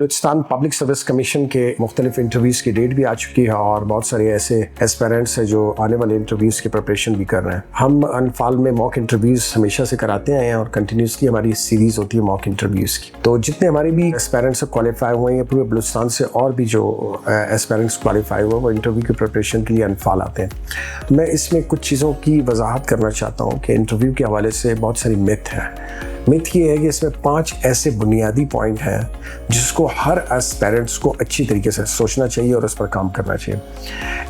Balochistan public service commission के मुख्तलिफ interviews की डेट भी आ चुकी है और बहुत सारे ऐसे एस्पेरेंट्स हैं जो आने वाले इंटरव्यूज़ की प्रिपरेशन भी कर रहे हैं। हम अनफाल में मॉक इंटरव्यूज़ हमेशा से कराते आए हैं और कंटिन्यूसली हमारी सीरीज़ होती है मॉक इंटरव्यूज़ की। तो जितने हमारे भी एस्पेरेंट्स क्वालिफाई हुए हैं पूरे बलूचिस्तान से और भी जो एस्पेरेंट्स क्वालिफाई हुए वो इंटरव्यू की प्रिपरेशन के लिए अनफाल आते हैं। तो मैं इसमें कुछ चीज़ों की वजाहत करना चाहता हूँ कि इंटरव्यू के हवाले से बहुत सारी मिथ है। मिथ ये है कि इसमें 5 ऐसे बुनियादी पॉइंट हैं जिसको हर एस्पेरेंट्स को अच्छी तरीके से सोचना चाहिए और उस पर काम करना चाहिए।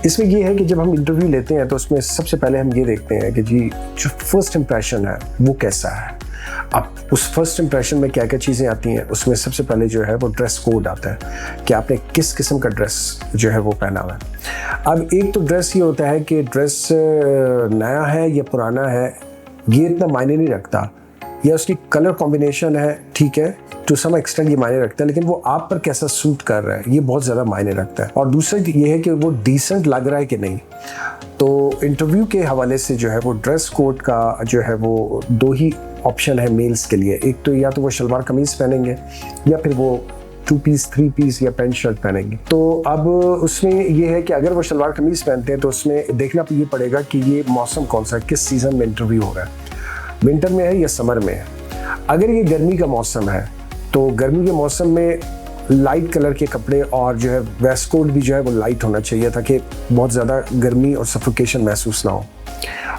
इसमें ये है कि जब हम इंटरव्यू लेते हैं तो उसमें सबसे पहले हम ये देखते हैं कि जी जो फर्स्ट इंप्रेशन है वो कैसा है। अब उस फर्स्ट इंप्रेशन में क्या क्या चीज़ें आती हैं, उसमें सबसे पहले जो है वो ड्रेस कोड आता है कि आपने किस किस्म का ड्रेस जो है वो पहना हुआ है। अब एक तो ड्रेस ये होता है कि ड्रेस नया है या पुराना है, ये इतना मायने नहीं रखता, या उसकी कलर कॉम्बिनेशन है, ठीक है, टू सम एक्सटेंट ये मायने रखता है, लेकिन वो आप पर कैसा सूट कर रहा है ये बहुत ज़्यादा मायने रखता है। और दूसरा ये है कि वो डिसेंट लग रहा है कि नहीं। तो इंटरव्यू के हवाले से जो है वो ड्रेस कोड का जो है वो 2 ही ऑप्शन है मेल्स के लिए। एक तो या तो वो शलवार कमीज़ पहनेंगे या फिर वो 2 पीस 3 पीस या पैंट शर्ट पहनेंगे। तो अब उसमें ये है कि अगर वो शलवार कमीज़ पहनते हैं तो उसमें देखना ये पड़ेगा कि ये मौसम कौन सा है, किस सीज़न में इंटरव्यू हो रहा है, विंटर में है या समर में है। अगर ये गर्मी का मौसम है तो गर्मी के मौसम में लाइट कलर के कपड़े और जो है वेस्ट कोट भी जो है वो लाइट होना चाहिए ताकि बहुत ज़्यादा गर्मी और सफोकेशन महसूस ना हो।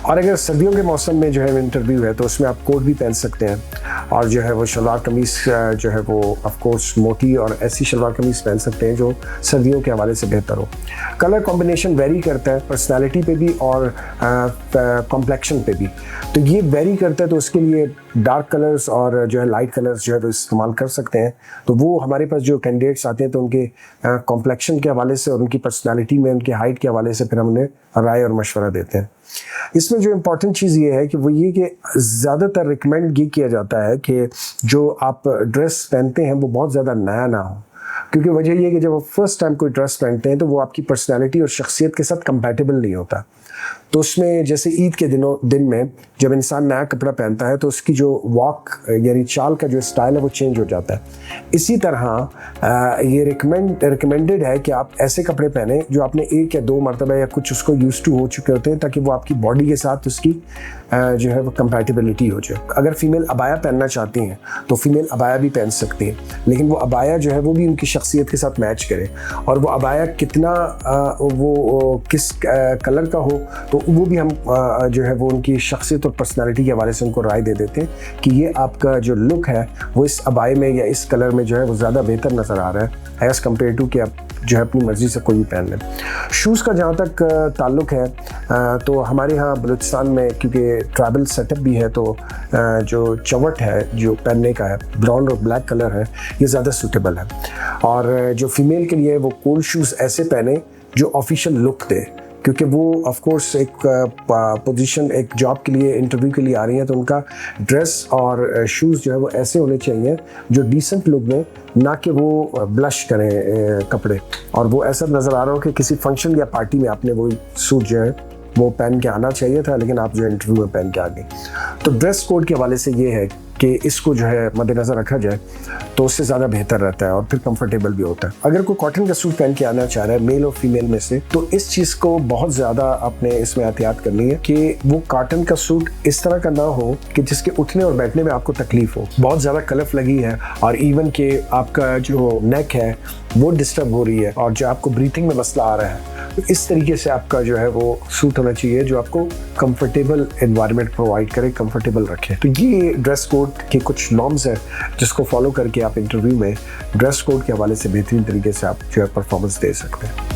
और अगर सर्दियों के मौसम में जो है इंटरव्यू है तो उसमें आप कोट भी पहन सकते हैं और जो है वो शलवार कमीज़ जो है वो ऑफ कोर्स मोटी और ऐसी शलवार कमीज़ पहन सकते हैं जो सर्दियों के हवाले से बेहतर हो। कलर कॉम्बिनेशन वेरी करता है पर्सनालिटी पे भी और कॉम्प्लेक्शन पे भी, तो ये वेरी करता है। तो उसके लिए डार्क कलर्स और जो है लाइट कलर्स जो है वो इस्तेमाल कर सकते हैं। तो वो हमारे पास जो कैंडिडेट्स आते हैं तो उनके कॉम्प्लेक्शन के हवाले से और उनकी पर्सनालिटी में उनकी हाइट के हवाले से फिर हम उन्हें राय और मशवरा देते हैं। इसमें जो इम्पॉर्टेंट चीज़ ये है कि वो ये कि ज़्यादातर रिकमेंड ये किया जाता है कि जो आप ड्रेस पहनते हैं वो बहुत ज़्यादा नया ना हो, क्योंकि वजह ये है कि जब आप फर्स्ट टाइम कोई ड्रेस पहनते हैं तो वो आपकी पर्सनैलिटी और शख्सियत के साथ कंपैटिबल नहीं होता। तो उसमें जैसे ईद के दिन में जब इंसान नया कपड़ा पहनता है तो उसकी जो वॉक यानी चाल का जो स्टाइल है वो चेंज हो जाता है। इसी तरह ये रिकमेंडेड है कि आप ऐसे कपड़े पहने जो आपने 1 या 2 मरतबा या कुछ उसको यूज टू हो चुके होते हैं ताकि वो आपकी बॉडी के साथ उसकी जो है वो कंपैटिबिलिटी हो जाए। अगर फीमेल अबाया पहनना चाहती हैं तो फीमेल अबाया भी पहन सकती हैं, लेकिन वो अबाया जो है वो भी उनकी शख्सियत के साथ मैच करे और वो अबाया कितना वो किस कलर का हो तो वो भी हम जो है वो उनकी शख्सियत और पर्सनालिटी के हवाले से उनको राय दे देते हैं कि ये आपका जो लुक है वो इस अबाए में या इस कलर में जो है वो ज़्यादा बेहतर नज़र आ रहा है एज़ कम्पेयर टू कि आप जो है अपनी मर्ज़ी से कोई भी पहन लें। शूज़ का जहाँ तक ताल्लुक़ है तो हमारे यहाँ बलूचिस्तान में क्योंकि ट्राइबल सेटअप भी है तो जो चवट है जो पहनने का है ब्राउन और ब्लैक कलर है ये ज़्यादा सूटेबल है। और जो फीमेल के लिए वो कोल्ड शूज़ ऐसे पहने जो ऑफिशियल लुक दे, क्योंकि वो ऑफ कोर्स एक पोजीशन एक जॉब के लिए इंटरव्यू के लिए आ रही हैं तो उनका ड्रेस और शूज़ जो है वो ऐसे होने चाहिए जो डिसेंट लुक में, ना कि वो ब्लश करें कपड़े और वो ऐसा नज़र आ रहा हो कि किसी फंक्शन या पार्टी में आपने वो सूट जो है वो पहन के आना चाहिए था लेकिन आप जो इंटरव्यू में पहन के आ गए। तो ड्रेस कोड के हवाले से ये है कि इसको जो है मद्देनज़र रखा जाए तो उससे ज़्यादा बेहतर रहता है और फिर कंफर्टेबल भी होता है। अगर कोई कॉटन का सूट पहन के आना चाह रहा है मेल और फीमेल में से तो इस चीज़ को बहुत ज़्यादा आपने इसमें एहतियात करनी है कि वो कॉटन का सूट इस तरह का ना हो कि जिसके उठने और बैठने में आपको तकलीफ हो, बहुत ज़्यादा कलफ लगी है और इवन कि आपका जो नेक है वो डिस्टर्ब हो रही है और जो आपको ब्रीथिंग में मसला आ रहा है, तो इस तरीके से आपका जो है वो सूट होना चाहिए जो आपको कंफर्टेबल एनवायरनमेंट प्रोवाइड करे, कंफर्टेबल रखे। तो ये ड्रेस कोड के कुछ नॉर्म्स हैं जिसको फॉलो करके आप इंटरव्यू में ड्रेस कोड के हवाले से बेहतरीन तरीके से आप जो है परफॉर्मेंस दे सकते हैं।